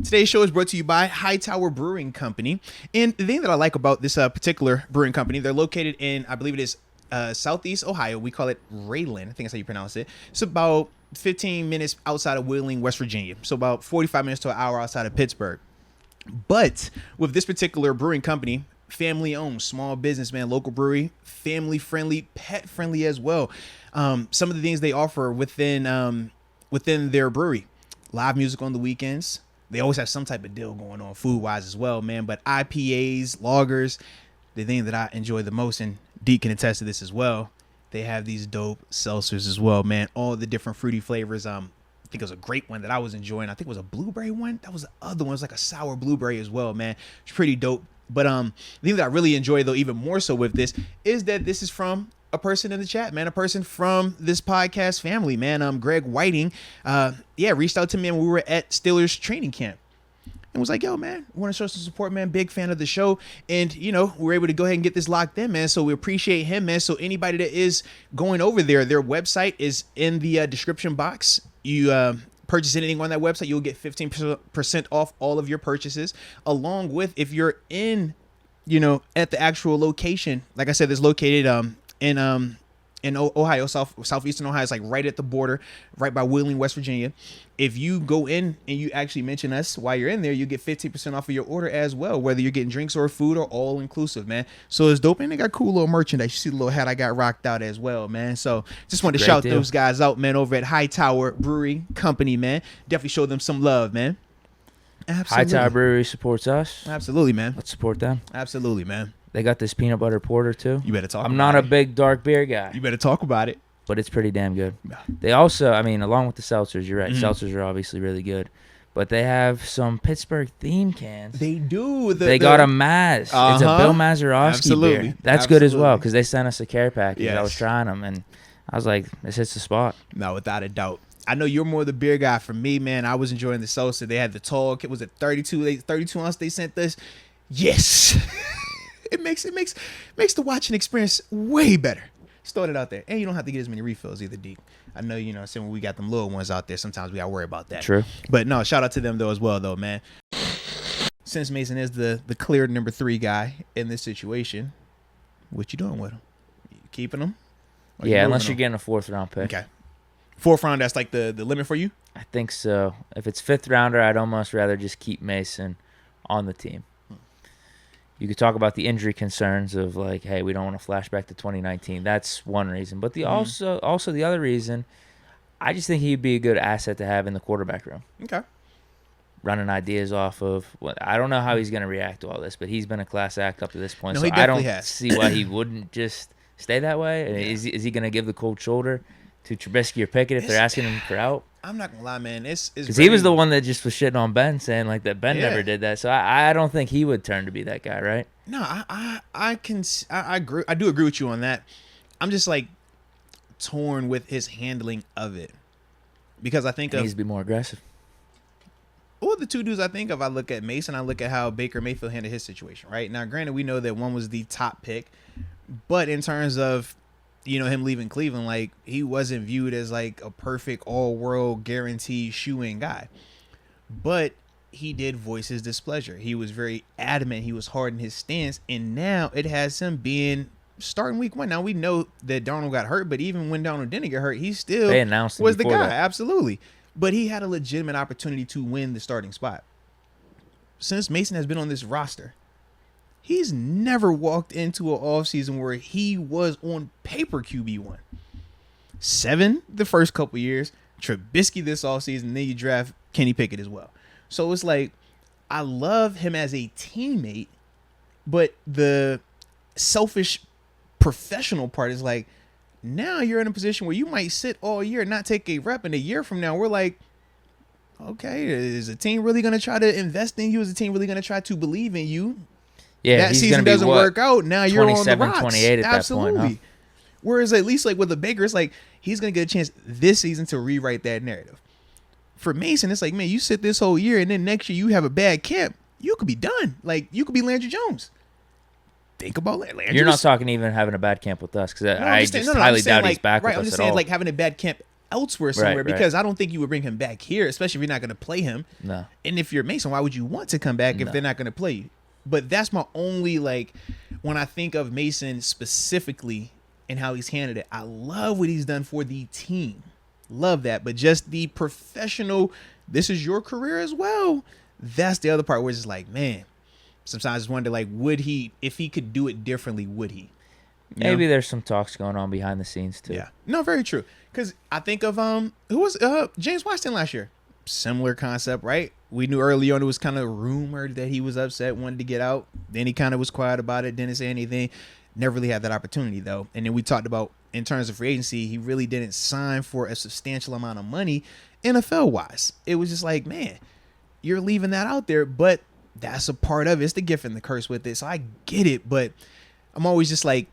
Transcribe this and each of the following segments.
Today's show is brought to you by Hightower Brewing Company. And the thing that I like about this particular brewing company, they're located in, I believe it is Southeast Ohio. We call it Rayland. I think that's how you pronounce it. It's about 15 minutes outside of Wheeling, West Virginia. So about 45 minutes to an hour outside of Pittsburgh. But with this particular brewing company, family owned, small business, man, local brewery, family friendly, pet friendly as well. Some of the things they offer within their brewery: live music on the weekends. They always have some type of deal going on food wise as well, man. But IPAs, lagers, the thing that I enjoy the most, and Deke can attest to this as well, they have these dope seltzers as well, man. All the different fruity flavors. I think it was a grape one that I was enjoying. I think it was a blueberry one. That was the other one. It was like a sour blueberry as well, man. It's pretty dope. But the thing that I really enjoy, though, even more so with this, is that this is from a person in the chat, man, a person from this podcast family, man. Greg Whiting, reached out to me when we were at Steelers training camp and was like, yo, man, we want to show some support, man. Big fan of the show. And, we were able to go ahead and get this locked in, man. So we appreciate him, man. So anybody that is going over there, their website is in the description box. You purchase anything on that website, you'll get 15% off all of your purchases, along with if you're in, at the actual location. Like I said, it's located in Ohio, southeastern Ohio. It's like right at the border, right by Wheeling, West Virginia. If you go in and you actually mention us while you're in there, you get 15% off of your order as well, whether you're getting drinks or food or all inclusive, man. So it's dope. And they got cool little merchandise. You see the little hat I got rocked out as well, man. So just wanted to shout those guys out, man, over at Hightower Brewing Company, man. Definitely show them some love, man. Absolutely. Hightower Brewery supports us. Absolutely, man. Let's support them. Absolutely, man. They got this peanut butter porter too. You better talk about it. I'm not a big dark beer guy. You better talk about it. But it's pretty damn good. They also, along with the seltzers, you're right. Seltzers are obviously really good. But they have some Pittsburgh theme cans. They do. They got a Maz. It's a Bill Mazeroski beer. That's good as well, because they sent us a care package. Yes. I was trying them, and I was like, this hits the spot. No, without a doubt. I know you're more the beer guy. For me, man, I was enjoying the seltzer. They had the tall, was it 32 ounce they sent us? Yes. It makes the watching experience way better. Start it out there. And you don't have to get as many refills either, Deke. I know, when we got them little ones out there, sometimes we got to worry about that. True. But no, shout out to them, though, as well, though, man. Since Mason is the clear number 3 guy in this situation, what you doing with him? You keeping him? Yeah, unless you're getting a 4th round pick. Okay. 4th round, that's like the limit for you? I think so. If it's 5th rounder, I'd almost rather just keep Mason on the team. You could talk about the injury concerns of like, hey, we don't want to flash back to 2019. That's one reason. But also the other reason, I just think he'd be a good asset to have in the quarterback room. Okay. Running ideas off of I don't know how he's going to react to all this, but he's been a class act up to this point. No, so he I don't has. see why he wouldn't just stay that way. Yeah. Is he going to give the cold shoulder to Trubisky or Pickett if they're asking him for out? I'm not gonna lie, man. Because he was the one that just was shitting on Ben, saying like that Ben never did that. So I don't think he would turn to be that guy, right? No, I agree. I do agree with you on that. I'm just like torn with his handling of it, because I think he needs to be more aggressive. Well, the two dudes I think of, I look at Mason, I look at how Baker Mayfield handled his situation. Right now, granted, we know that one was the top pick, but in terms of him leaving Cleveland, like, he wasn't viewed as like a perfect all-world guaranteed shoe-in guy. But he did voice his displeasure. He was very adamant. He was hard in his stance, and now it has him being starting week 1. Now we know that Darnold got hurt, but even when Darnold didn't get hurt, he still was the guy. Absolutely. But he had a legitimate opportunity to win the starting spot. Since Mason has been on this roster, he's never walked into an offseason where he was on paper QB1. 7 the first couple years, Trubisky this offseason, then you draft Kenny Pickett as well. So it's like, I love him as a teammate, but the selfish professional part is like, now you're in a position where you might sit all year and not take a rep, and a year from now, we're like, okay, is the team really going to try to invest in you? Is the team really going to try to believe in you? Yeah, that season doesn't work out. Now you're on the rocks. 28 at Absolutely. That point, huh? Whereas at least like with the Baker, it's like he's going to get a chance this season to rewrite that narrative. For Mason, it's like, man, you sit this whole year and then next year you have a bad camp, you could be done. Like, you could be Landry Jones. Think about Landry. You're not talking even having a bad camp with us, because I just highly doubt he's back with us I'm just at saying, all. like, having a bad camp elsewhere somewhere Right. because I don't think you would bring him back here, especially if you're not going to play him. No. And if you're Mason, why would you want to come back if No. they're not going to play you? But that's my only, like, when I think of Mason specifically and how he's handled it, I love what he's done for the team. Love that. But just the professional, this is your career as well. That's the other part where it's just like, man, sometimes I just wonder, like, would he, if he could do it differently, would he? You Maybe know? there's some talks going on behind the scenes too. Yeah. No, very true. Because I think of who was James Washington last year. Similar concept, right? We knew early on it was kind of rumored that he was upset, wanted to get out. Then he kind of was quiet about it, didn't say anything. Never really had that opportunity though. And then we talked about in terms of free agency, he really didn't sign for a substantial amount of money NFL wise. It was just like, man, you're leaving that out there, but that's a part of it. It's the gift and the curse with it. So I get it, but I'm always just like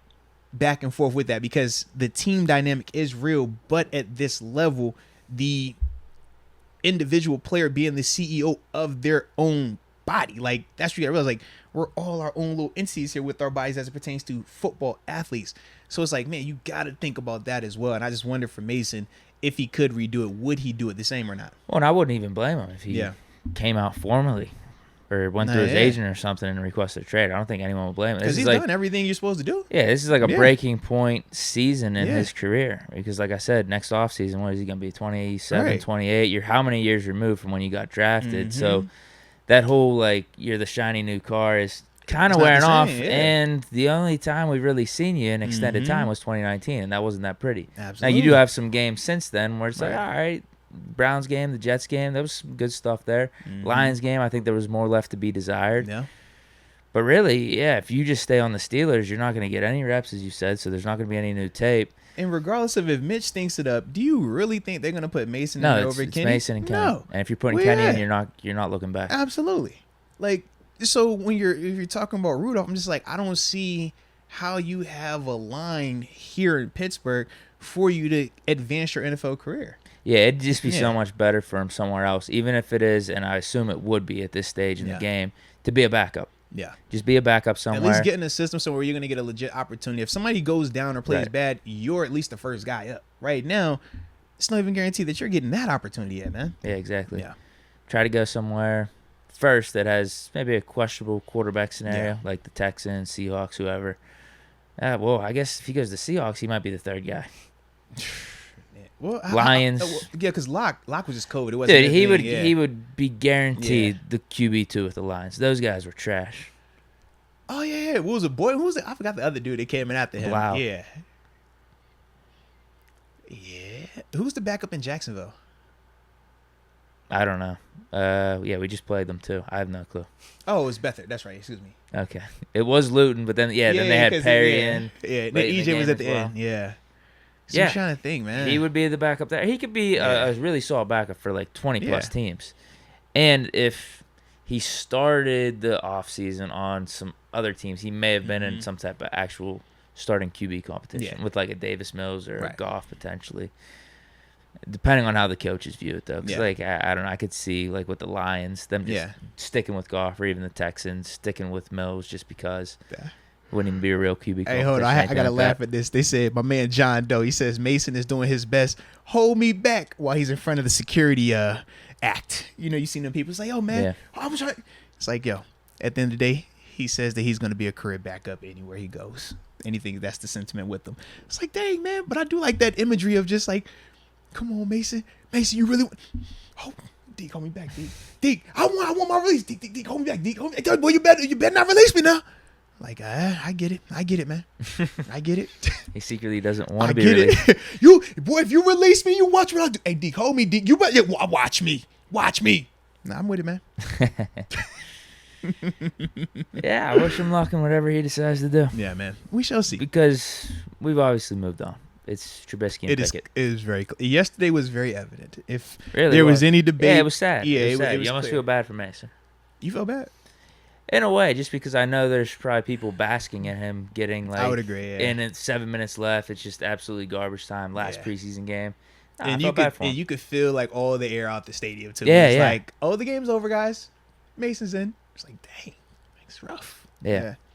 back and forth with that because the team dynamic is real, but at this level, the individual player being the CEO of their own body, like that's what you gotta realize. Like we're all our own little entities here with our bodies as it pertains to football athletes. So it's like, man, you gotta think about that as well. And I just wonder for Mason, if he could redo it, would he do it the same or not? Well, and I wouldn't even blame him if he came out formally or went through his agent or something and requested a trade. I don't think anyone would blame him. Because he's like, done everything you're supposed to do. Yeah, this is like a breaking point season in his career. Because like I said, next offseason, what is he going to be, 27, 28? You're how many years removed from when you got drafted? Mm-hmm. So that whole, like, you're the shiny new car is kind of wearing off. And the only time we've really seen you in extended time was 2019, and that wasn't that pretty. Absolutely. Now, you do have some games since then where it's like, all right, Browns game, the Jets game, there was some good stuff there. Lions game, I think there was more left to be desired. Yeah. But really, if you just stay on the Steelers, you're not going to get any reps, as you said, so there's not going to be any new tape. And regardless of if Mitch stinks it up, do you really think they're going to put Mason in over it's Kenny? Mason and Kenny. No. And if you're putting Kenny in, you're not looking back. Absolutely. Like, so when if you're talking about Rudolph, I'm just like, I don't see how you have a line here in Pittsburgh for you to advance your NFL career. Yeah, it'd just be so much better for him somewhere else, even if it is, and I assume it would be at this stage in the game, to be a backup. Yeah. Just be a backup somewhere. At least get in a system somewhere you're going to get a legit opportunity. If somebody goes down or plays bad, you're at least the first guy up. Right now, it's not even guaranteed that you're getting that opportunity yet, man. Yeah, exactly. Yeah. Try to go somewhere first that has maybe a questionable quarterback scenario, like the Texans, Seahawks, whoever. Well, I guess if he goes to Seahawks, he might be the third guy. Well, Lions. Because Locke was just COVID. It wasn't. Dude, he would be guaranteed the QB2 with the Lions. Those guys were trash. Oh yeah. What was it? Boy, who was it? I forgot the other dude that came in after him. Wow. Yeah. Who's the backup in Jacksonville? I don't know. We just played them too. I have no clue. Oh, it was Beathard. That's right. Excuse me. Okay, it was Luton, but then then they had Perry in. Yeah, then EJ was at the end. Yeah. So I'm trying to think, man. He would be the backup there. He could be a really solid backup for like 20-plus teams. And if he started the offseason on some other teams, he may have been in some type of actual starting QB competition with like a Davis Mills or a Goff potentially. Depending on how the coaches view it, though. Because, like, I don't know. I could see, like, with the Lions, them just sticking with Goff, or even the Texans sticking with Mills just because wouldn't even be a real QB. Hey, hold on. I got to laugh at this. They said, my man John Doe, he says Mason is doing his best. Hold me back while he's in front of the security act. You know, you seen them people say, oh, man, I'm sorry. It's like, yo, at the end of the day, he says that he's going to be a career backup anywhere he goes. Anything, that's the sentiment with them. It's like, dang, man. But I do like that imagery of just like, come on, Mason. Mason, you really want... Oh, Deke, hold me back, Deke. Deke, I want my release. Deke, hold me back. Deke, hold me back. Boy, you better not release me now. Like, I get it, man. I get it. He secretly doesn't want to be released. Boy, if you release me, you watch what I do. Hey, Deke, hold me, Deke. You better watch me. Watch me. Nah, I'm with it, man. Yeah, I wish him luck in whatever he decides to do. Yeah, man. We shall see. Because we've obviously moved on. It's Trubisky and Pickett. It is very clear. Yesterday was very evident. If really there was any debate. Yeah, it was sad. Yeah, it was sad. It was you almost feel bad for Mason. You felt bad? In a way, just because I know there's probably people basking at him getting like. I would agree, yeah. And it's 7 minutes left. It's just absolutely garbage time. Last preseason game. And you could feel like all the air out the stadium too. Yeah, it's like, oh, the game's over, guys. Mason's in. It's like, dang, it's rough. Yeah.